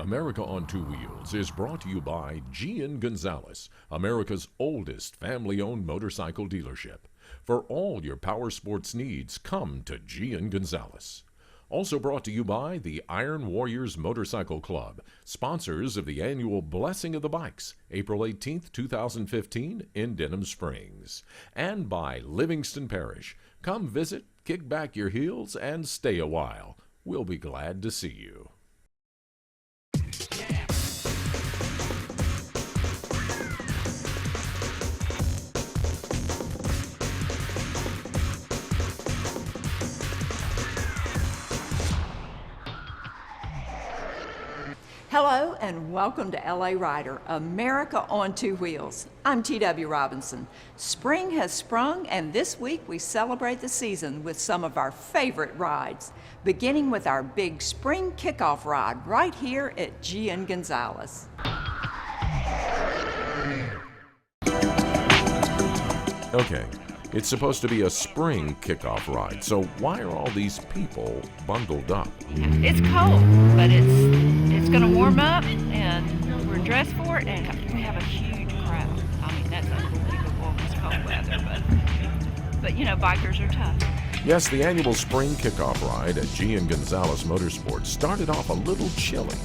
America on Two Wheels is brought to you by Gian Gonzalez, America's oldest family-owned motorcycle dealership. For all your power sports needs, come to Gian Gonzalez. Also brought to you by the Iron Warriors Motorcycle Club, sponsors of the annual Blessing of the Bikes, April 18th, 2015 in Denham Springs. And by Livingston Parish. Come visit, kick back your heels, and stay a while. We'll be glad to see you. Hello and welcome to LA Rider, America on Two Wheels. I'm T.W. Robinson. Spring has sprung and this week we celebrate the season with some of our favorite rides, beginning with our big spring kickoff ride right here at Gian Gonzalez. Okay, it's supposed to be a spring kickoff ride, so why are all these people bundled up? It's cold, but it's going to warm up, and we're dressed for it, and we have a huge crowd. I mean, that's unbelievable. It's cold weather, but you know, bikers are tough. Yes, the annual spring kickoff ride at Gian Gonzalez Motorsports started off a little chilly,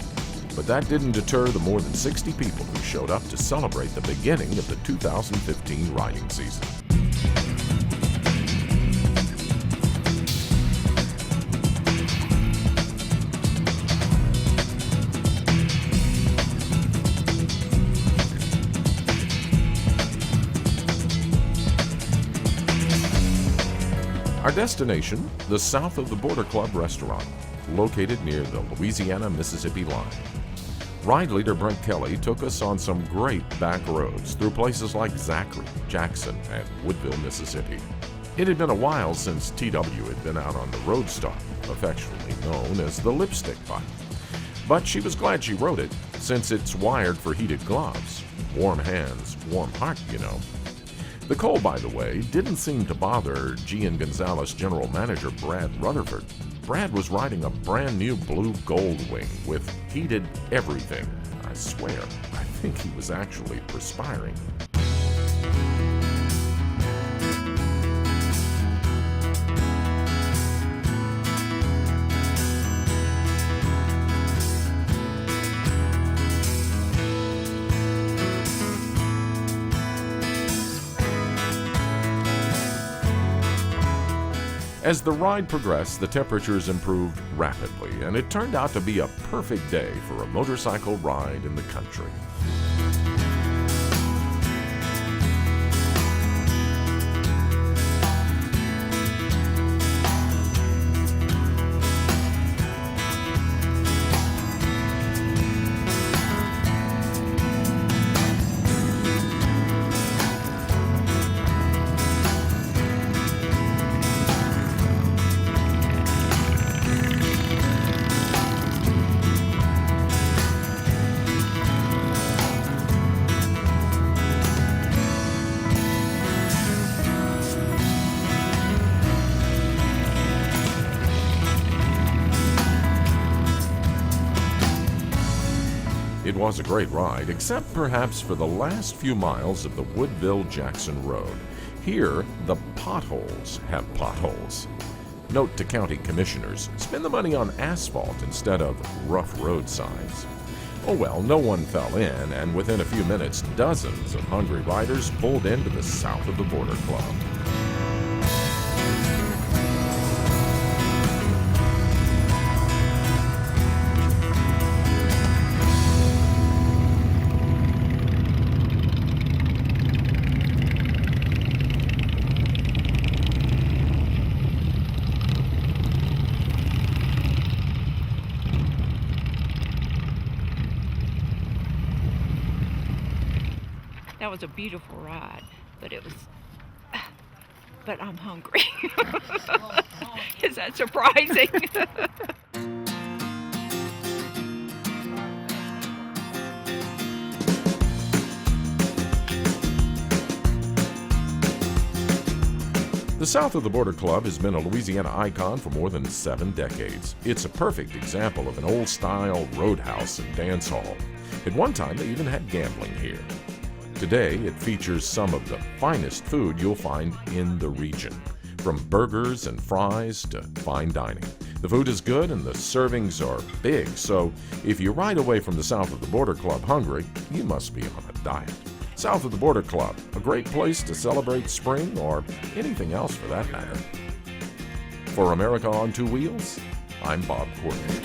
but that didn't deter the more than 60 people who showed up to celebrate the beginning of the 2015 riding season. Our destination, the South of the Border Club restaurant, located near the Louisiana-Mississippi line. Ride leader Brent Kelly took us on some great back roads through places like Zachary, Jackson, and Woodville, Mississippi. It had been a while since TW had been out on the Roadstar, affectionately known as the lipstick bike. But she was glad she rode it, since it's wired for heated gloves. Warm hands, warm heart, you know. The cold, by the way, didn't seem to bother Gian Gonzalez General Manager Brad Rutherford. Brad was riding a brand new blue Goldwing with heated everything. I swear, I think he was actually perspiring. As the ride progressed, the temperatures improved rapidly, and it turned out to be a perfect day for a motorcycle ride in the country. It was a great ride, except perhaps for the last few miles of the Woodville-Jackson Road. Here, the potholes have potholes. Note to county commissioners, spend the money on asphalt instead of rough road signs. Oh well, no one fell in, and within a few minutes, dozens of hungry riders pulled into the South of the Border Club. That was a beautiful ride, but I'm hungry. Is that surprising? The South of the Border Club has been a Louisiana icon for more than 7 decades. It's a perfect example of an old-style roadhouse and dance hall. At one time, they even had gambling here. Today, it features some of the finest food you'll find in the region, from burgers and fries to fine dining. The food is good and the servings are big, so if you ride away from the South of the Border Club hungry, you must be on a diet. South of the Border Club, a great place to celebrate spring or anything else for that matter. For America on Two Wheels, I'm Bob Courtney.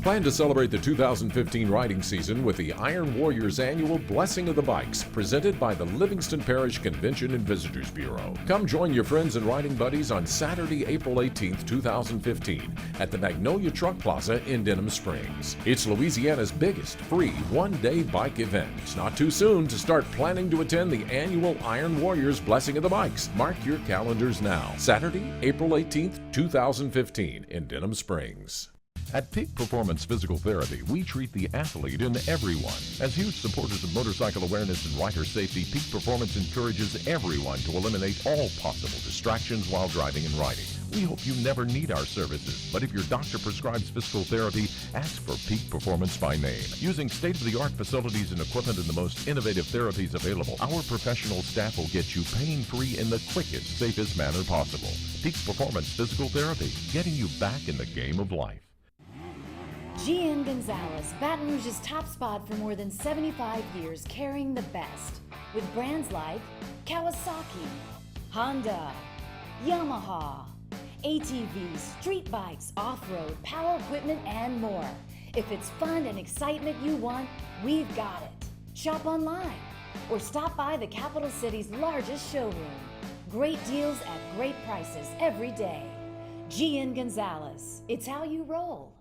Plan to celebrate the 2015 riding season with the Iron Warriors annual Blessing of the Bikes, presented by the Livingston Parish Convention and Visitors Bureau. Come join your friends and riding buddies on Saturday, April 18th, 2015 at the Magnolia Truck Plaza in Denham Springs. It's Louisiana's biggest free one-day bike event. It's not too soon to start planning to attend the annual Iron Warriors Blessing of the Bikes. Mark your calendars now. Saturday, April 18th, 2015 in Denham Springs. At Peak Performance Physical Therapy, we treat the athlete in everyone. As huge supporters of motorcycle awareness and rider safety, Peak Performance encourages everyone to eliminate all possible distractions while driving and riding. We hope you never need our services, but if your doctor prescribes physical therapy, ask for Peak Performance by name. Using state-of-the-art facilities and equipment and the most innovative therapies available, our professional staff will get you pain-free in the quickest, safest manner possible. Peak Performance Physical Therapy, getting you back in the game of life. G.N. Gonzalez, Baton Rouge's top spot for more than 75 years, carrying the best with brands like Kawasaki, Honda, Yamaha, ATVs, street bikes, off-road, power equipment, and more. If it's fun and excitement you want, we've got it. Shop online or stop by the capital city's largest showroom. Great deals at great prices every day. G.N. Gonzalez, it's how you roll.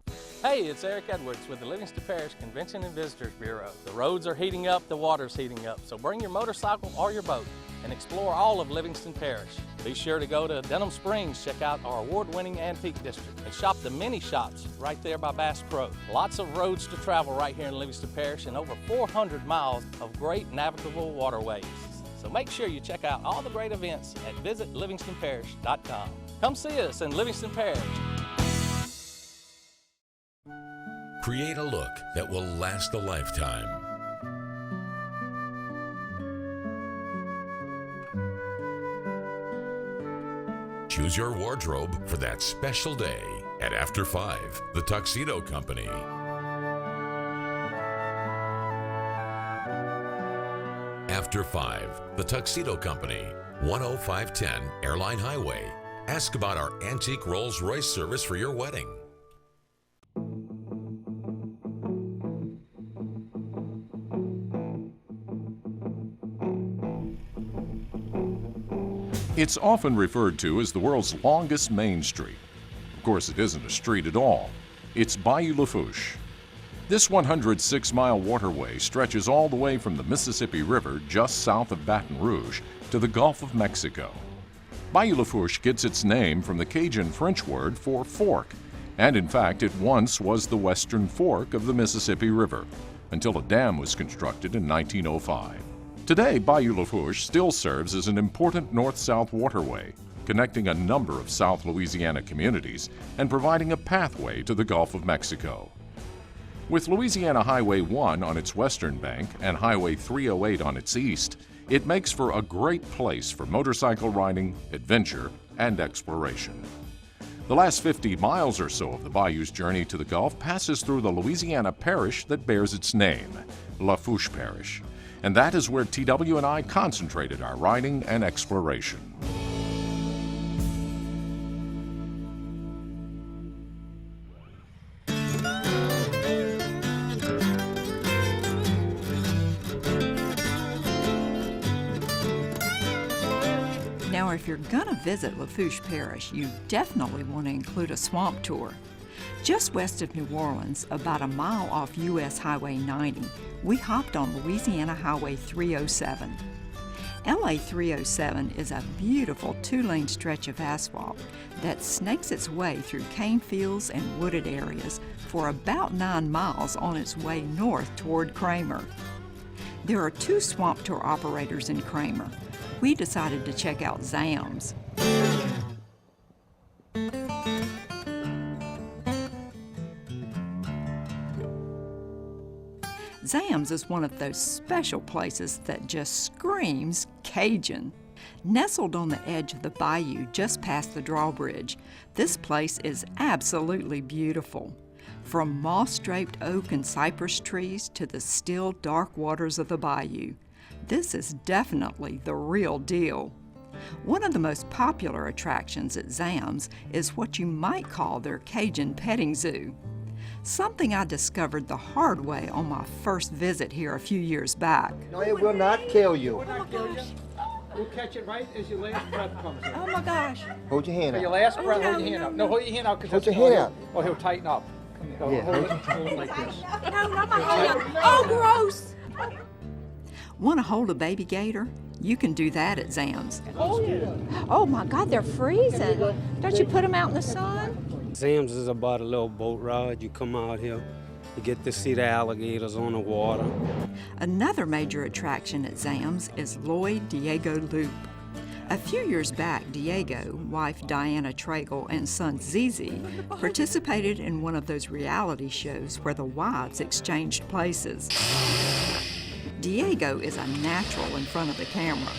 Hey, it's Eric Edwards with the Livingston Parish Convention and Visitors Bureau. The roads are heating up, the water's heating up, so bring your motorcycle or your boat and explore all of Livingston Parish. Be sure to go to Denham Springs, check out our award-winning antique district, and shop the mini shops right there by Bass Pro. Lots of roads to travel right here in Livingston Parish and over 400 miles of great navigable waterways. So make sure you check out all the great events at visitlivingstonparish.com. Come see us in Livingston Parish. Create a look that will last a lifetime. Choose your wardrobe for that special day at After 5, the Tuxedo Company. After 5, the Tuxedo Company, 10510 Airline Highway. Ask about our antique Rolls-Royce service for your wedding. It's often referred to as the world's longest main street. Of course, it isn't a street at all. It's Bayou Lafourche. This 106-mile waterway stretches all the way from the Mississippi River just south of Baton Rouge to the Gulf of Mexico. Bayou Lafourche gets its name from the Cajun French word for fork, and in fact it once was the western fork of the Mississippi River, until a dam was constructed in 1905. Today, Bayou Lafourche still serves as an important north-south waterway, connecting a number of South Louisiana communities and providing a pathway to the Gulf of Mexico. With Louisiana Highway 1 on its western bank and Highway 308 on its east, it makes for a great place for motorcycle riding, adventure, and exploration. The last 50 miles or so of the Bayou's journey to the Gulf passes through the Louisiana parish that bears its name, Lafourche Parish. And that is where TW and I concentrated our riding and exploration. Now, if you're gonna visit Lafourche Parish, you definitely want to include a swamp tour. Just west of New Orleans, about a mile off U.S. Highway 90, we hopped on Louisiana Highway 307. LA 307 is a beautiful two-lane stretch of asphalt that snakes its way through cane fields and wooded areas for about 9 miles on its way north toward Kramer. There are 2 swamp tour operators in Kramer. We decided to check out Zam's. Zam's is one of those special places that just screams Cajun. Nestled on the edge of the bayou just past the drawbridge, this place is absolutely beautiful. From moss-draped oak and cypress trees to the still dark waters of the bayou, this is definitely the real deal. One of the most popular attractions at Zam's is what you might call their Cajun petting zoo. Something I discovered the hard way on my first visit here a few years back. No, it will not kill you. Will not kill you. We'll catch it right as your last breath comes in. Oh my gosh. Hold your hand For your out. last breath, hold your hand out. No, hold your hand out. Hold your hand out. Oh, he'll tighten up. Go, Yeah, hold it like this. No, not my hand. Oh, gross. Want to hold a baby gator? You can do that at Zam's. Oh my God, they're freezing. Don't you put them out in the sun? Zam's is about a little boat ride. You come out here, you get to see the alligators on the water. Another major attraction at Zam's is Lloyd Diego Loop. A few years back, Diego, wife Diana Tragle, and son Zizi participated in one of those reality shows where the wives exchanged places. Diego is a natural in front of the camera.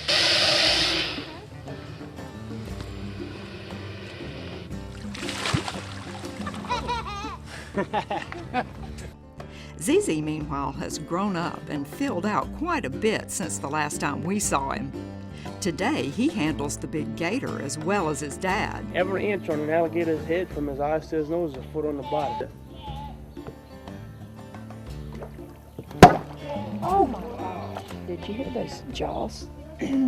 Zizi, meanwhile, has grown up and filled out quite a bit since the last time we saw him. Today, he handles the big gator as well as his dad. Every inch on an alligator's head from his eyes to his nose is a foot on the body. Oh my God. Did you hear those jaws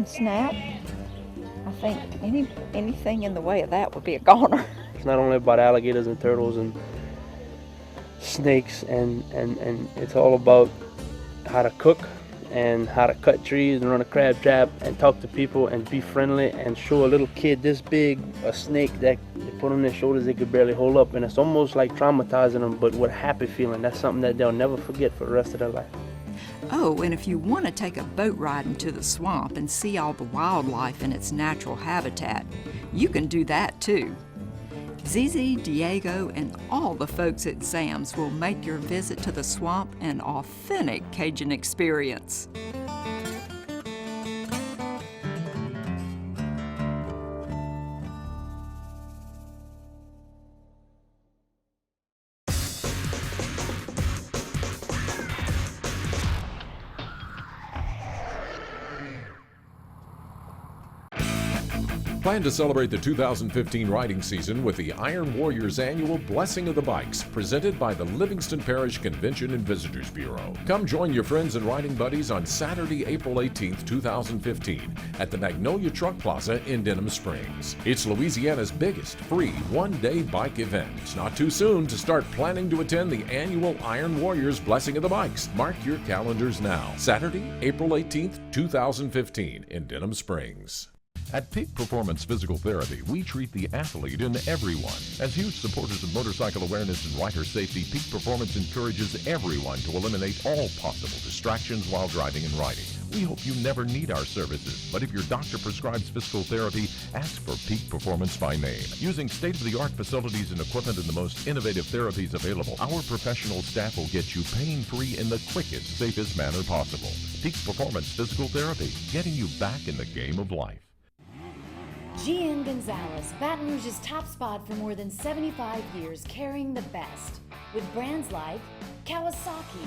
snap? I think anything in the way of that would be a goner. It's not only about alligators and turtles and snakes, and it's all about how to cook and how to cut trees and run a crab trap and talk to people and be friendly and show a little kid this big a snake that they put on their shoulders they could barely hold up, and it's almost like traumatizing them, but with a happy feeling. That's something that they'll never forget for the rest of their life. Oh, and if you want to take a boat ride into the swamp and see all the wildlife in its natural habitat, you can do that too. Zizi, Diego, and all the folks at Zam's will make your visit to the swamp an authentic Cajun experience. Plan to celebrate the 2015 riding season with the Iron Warriors annual Blessing of the Bikes, presented by the Livingston Parish Convention and Visitors Bureau. Come join your friends and riding buddies on Saturday, April 18th, 2015 at the Magnolia Truck Plaza in Denham Springs. It's Louisiana's biggest free one-day bike event. It's not too soon to start planning to attend the annual Iron Warriors Blessing of the Bikes. Mark your calendars now. Saturday, April 18th, 2015 in Denham Springs. At Peak Performance Physical Therapy, we treat the athlete in everyone. As huge supporters of motorcycle awareness and rider safety, Peak Performance encourages everyone to eliminate all possible distractions while driving and riding. We hope you never need our services, but if your doctor prescribes physical therapy, ask for Peak Performance by name. Using state-of-the-art facilities and equipment and the most innovative therapies available, our professional staff will get you pain-free in the quickest, safest manner possible. Peak Performance Physical Therapy, getting you back in the game of life. G.N. Gonzalez, Baton Rouge's top spot for more than 75 years, carrying the best, with brands like Kawasaki,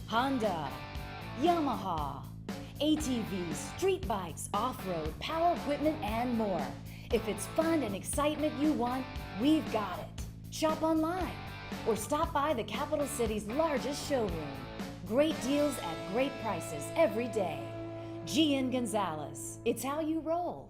Honda, Yamaha, ATVs, street bikes, off-road, power equipment, and more. If it's fun and excitement you want, we've got it. Shop online or stop by the capital city's largest showroom. Great deals at great prices every day. G.N. Gonzalez, it's how you roll.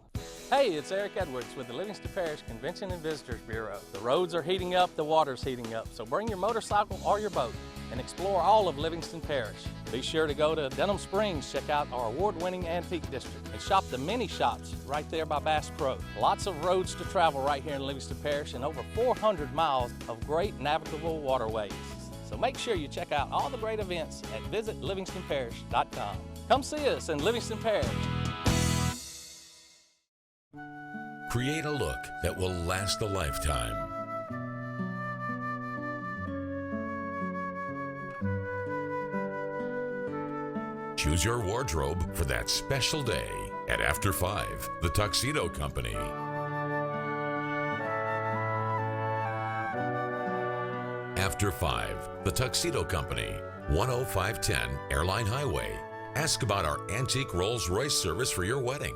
Hey, it's Eric Edwards with the Livingston Parish Convention and Visitors Bureau. The roads are heating up, the water's heating up, so bring your motorcycle or your boat and explore all of Livingston Parish. Be sure to go to Denham Springs, check out our award-winning antique district, and shop the mini shops right there by Bass Pro. Lots of roads to travel right here in Livingston Parish and over 400 miles of great navigable waterways. So make sure you check out all the great events at visitlivingstonparish.com. Come see us in Livingston Parish. Create a look that will last a lifetime. Choose your wardrobe for that special day at After 5, the Tuxedo Company. After 5, the Tuxedo Company, 10510 Airline Highway. Ask about our antique Rolls-Royce service for your wedding.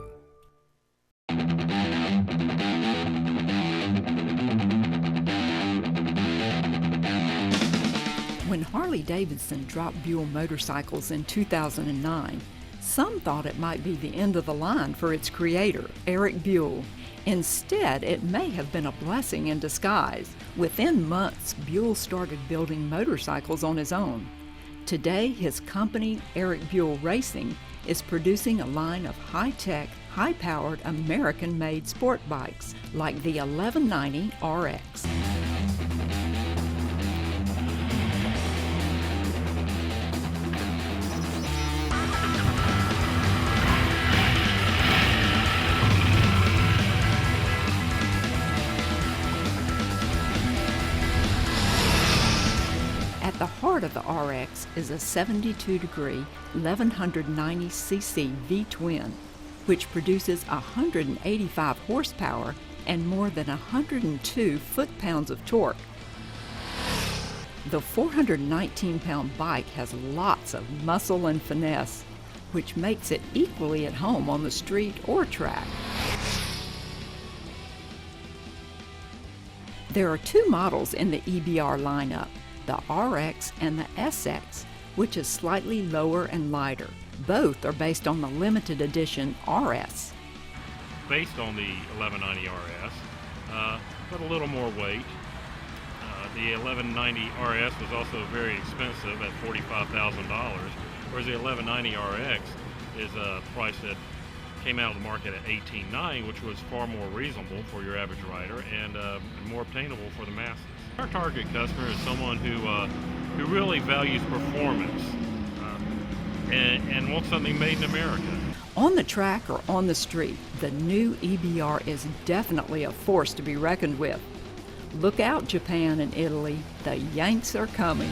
When Harley-Davidson dropped Buell motorcycles in 2009, some thought it might be the end of the line for its creator, Eric Buell. Instead, it may have been a blessing in disguise. Within months, Buell started building motorcycles on his own. Today, his company, Eric Buell Racing, is producing a line of high-tech, high-powered, American-made sport bikes like the 1190 RX. At the heart of the RX is a 72-degree, 1190cc V-twin, which produces 185 horsepower and more than 102 foot-pounds of torque. The 419-pound bike has lots of muscle and finesse, which makes it equally at home on the street or track. There are two models in the EBR lineup, the RX and the SX, which is slightly lower and lighter. Both are based on the limited edition RS. Based on the 1190 RS, but a little more weight. The 1190 RS was also very expensive at $45,000, whereas the 1190 RX is a price that came out of the market at $18,900, which was far more reasonable for your average rider and more obtainable for the masses. Our target customer is someone who really values performance and wants something made in America. On the track or on the street, the new EBR is definitely a force to be reckoned with. Look out, Japan and Italy, the Yanks are coming.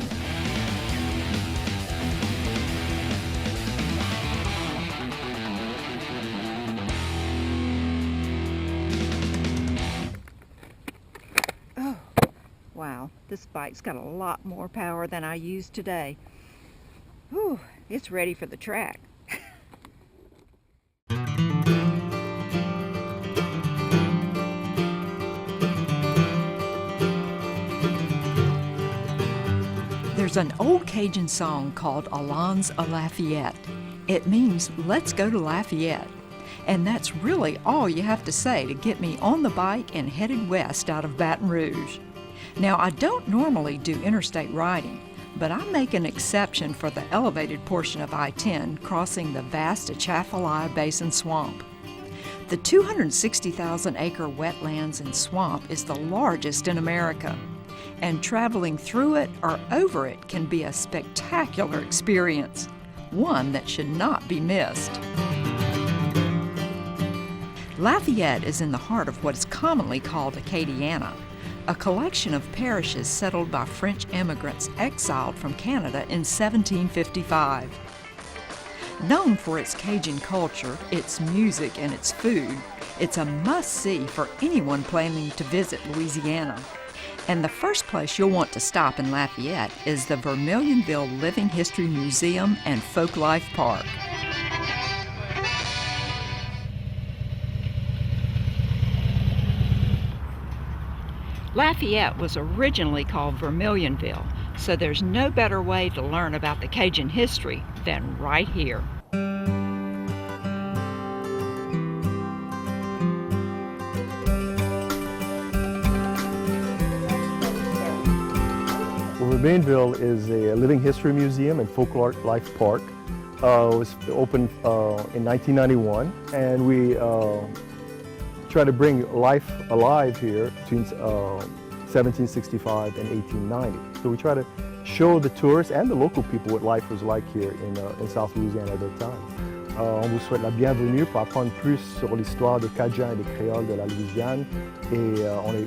Wow, this bike's got a lot more power than I used today. Whew, it's ready for the track. There's an old Cajun song called Allons à Lafayette. It means, let's go to Lafayette. And that's really all you have to say to get me on the bike and headed west out of Baton Rouge. Now, I don't normally do interstate riding, but I make an exception for the elevated portion of I-10 crossing the vast Atchafalaya Basin Swamp. The 260,000-acre wetlands and swamp is the largest in America, and traveling through it or over it can be a spectacular experience, one that should not be missed. Lafayette is in the heart of what is commonly called Acadiana, a collection of parishes settled by French immigrants exiled from Canada in 1755. Known for its Cajun culture, its music, and its food, it's a must-see for anyone planning to visit Louisiana. And the first place you'll want to stop in Lafayette is the Vermilionville Living History Museum and Folklife Park. Lafayette was originally called Vermilionville, so there's no better way to learn about the Cajun history than right here. Bainville is a living history museum and folklore life park. It was opened in 1991, and we try to bring life alive here between 1765 and 1890. So we try to show the tourists and the local people what life was like here in South Louisiana at that time. On vous souhaite la bienvenue pour apprendre plus sur l'histoire des Cajuns et des Créoles de la Louisiane, et on est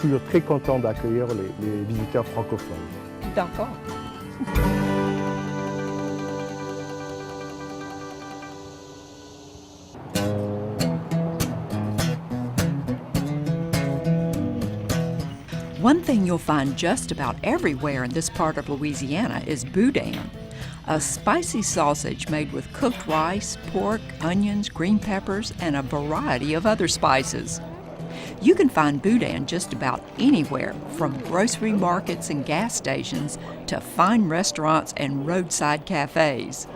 toujours très content d'accueillir les visiteurs francophones. D'accord. One thing you'll find just about everywhere in this part of Louisiana is boudin, a spicy sausage made with cooked rice, pork, onions, green peppers, and a variety of other spices. You can find boudin just about anywhere, from grocery markets and gas stations to fine restaurants and roadside cafes.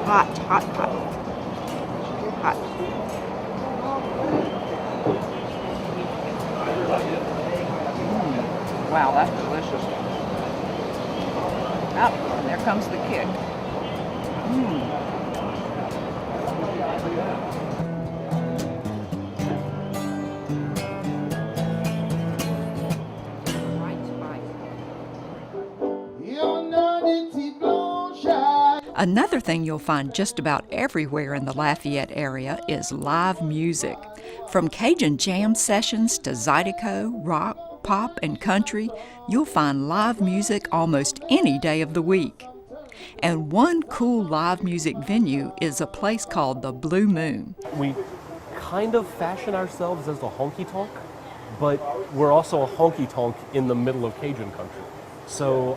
Hot, hot, hot. Hot. Wow, that's delicious. Oh, there comes the kick. Another thing you'll find just about everywhere in the Lafayette area is live music. From Cajun jam sessions to Zydeco, rock, pop, and country, you'll find live music almost any day of the week. And one cool live music venue is a place called the Blue Moon. We kind of fashion ourselves as the honky-tonk, but we're also a honky-tonk in the middle of Cajun country. So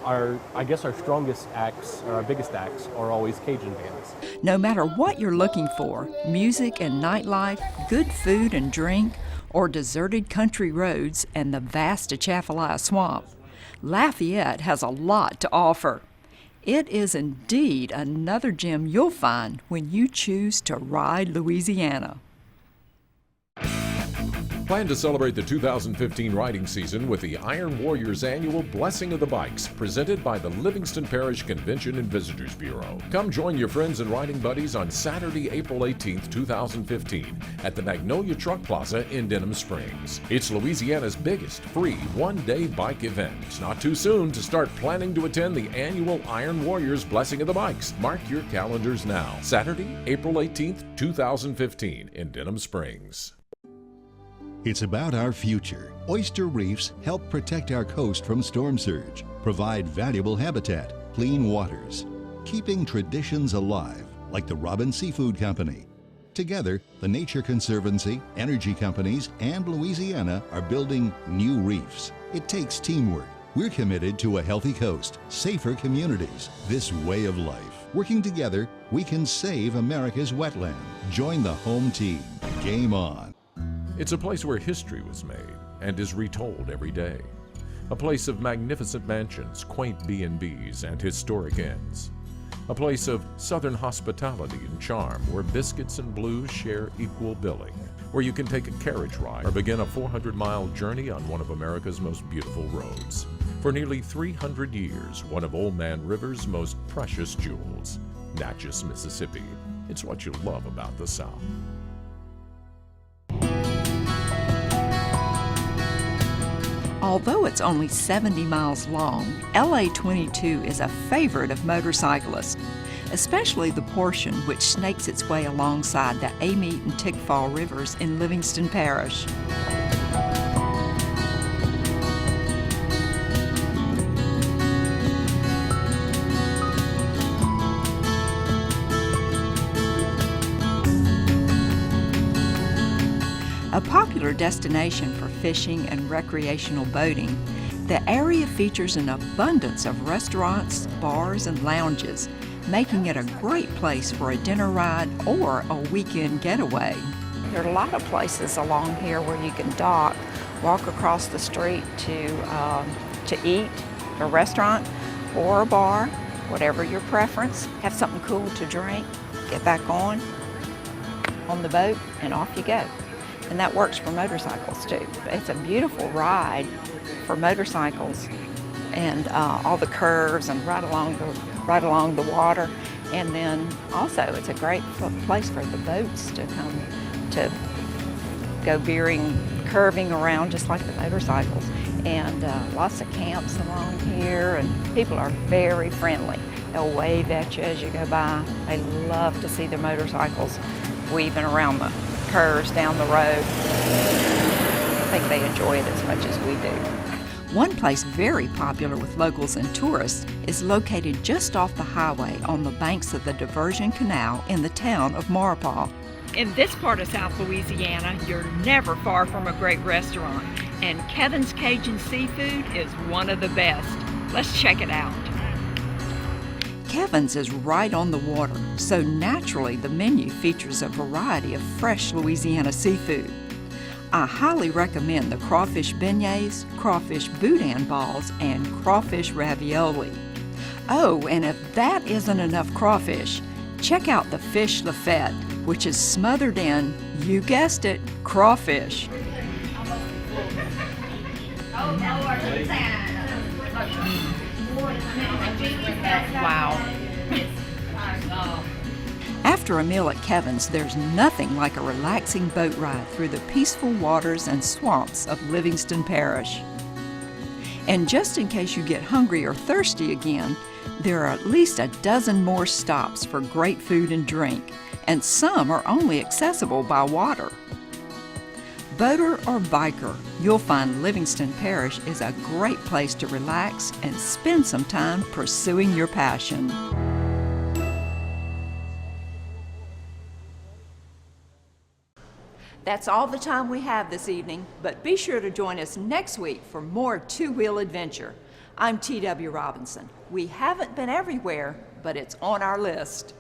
I guess our strongest acts, or our biggest acts, are always Cajun bands. No matter what you're looking for, music and nightlife, good food and drink, or deserted country roads and the vast Atchafalaya Swamp, Lafayette has a lot to offer. It is indeed another gem you'll find when you choose to ride Louisiana. Plan to celebrate the 2015 riding season with the Iron Warriors annual Blessing of the Bikes, presented by the Livingston Parish Convention and Visitors Bureau. Come join your friends and riding buddies on Saturday, April 18th, 2015 at the Magnolia Truck Plaza in Denham Springs. It's Louisiana's biggest free one-day bike event. It's not too soon to start planning to attend the annual Iron Warriors Blessing of the Bikes. Mark your calendars now. Saturday, April 18th, 2015 in Denham Springs. It's about our future. Oyster reefs help protect our coast from storm surge, provide valuable habitat, clean waters, keeping traditions alive, like the Robin Seafood Company. Together, the Nature Conservancy, energy companies, and Louisiana are building new reefs. It takes teamwork. We're committed to a healthy coast, safer communities, this way of life. Working together, we can save America's wetland. Join the home team. Game on. It's a place where history was made and is retold every day. A place of magnificent mansions, quaint B&Bs, and historic inns. A place of southern hospitality and charm where biscuits and blues share equal billing. Where you can take a carriage ride or begin a 400-mile journey on one of America's most beautiful roads. For nearly 300 years, one of Old Man River's most precious jewels, Natchez, Mississippi. It's what you love about the South. Although it's only 70 miles long, LA 22 is a favorite of motorcyclists, especially the portion which snakes its way alongside the Amite and Tickfaw rivers in Livingston Parish. A popular destination for fishing and recreational boating, the area features an abundance of restaurants, bars, and lounges, making it a great place for a dinner ride or a weekend getaway. There are a lot of places along here where you can dock, walk across the street to eat, a restaurant or a bar, whatever your preference. Have something cool to drink, get back on the boat, and off you go. And that works for motorcycles too. It's a beautiful ride for motorcycles and all the curves and right along the water. And then also it's a great place for the boats to come to go veering, curving around just like the motorcycles. And lots of camps along here, and people are very friendly. They'll wave at you as you go by. They love to see their motorcycles weaving around the curves down the road. I think they enjoy it as much as we do. One place very popular with locals and tourists is located just off the highway on the banks of the Diversion Canal in the town of Maurepas. In this part of South Louisiana, you're never far from a great restaurant, and Kevin's Cajun Seafood is one of the best. Let's check it out. Kevin's is right on the water, so naturally the menu features a variety of fresh Louisiana seafood. I highly recommend the crawfish beignets, crawfish boudin balls, and crawfish ravioli. Oh, and if that isn't enough crawfish, check out the fish Lafayette, which is smothered in, you guessed it, crawfish. Wow. After a meal at Kevin's, there's nothing like a relaxing boat ride through the peaceful waters and swamps of Livingston Parish. And just in case you get hungry or thirsty again, there are at least a dozen more stops for great food and drink, and some are only accessible by water. Boater or biker, you'll find Livingston Parish is a great place to relax and spend some time pursuing your passion. That's all the time we have this evening, but be sure to join us next week for more two-wheel adventure. I'm T.W. Robinson. We haven't been everywhere, but it's on our list.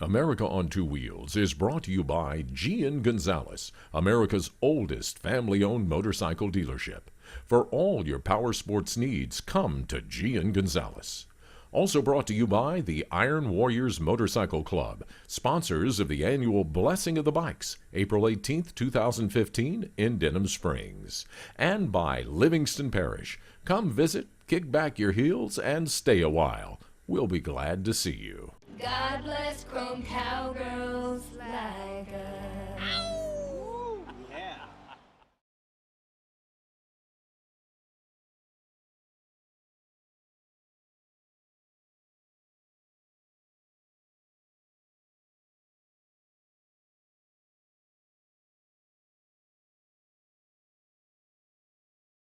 America on Two Wheels is brought to you by G.N. Gonzalez, America's oldest family-owned motorcycle dealership. For all your power sports needs, come to G.N. Gonzalez. Also brought to you by the Iron Warriors Motorcycle Club, sponsors of the annual Blessing of the Bikes, April 18th, 2015 in Denham Springs. And by Livingston Parish. Come visit, kick back your heels, and stay a while. We'll be glad to see you. God bless chrome cowgirls like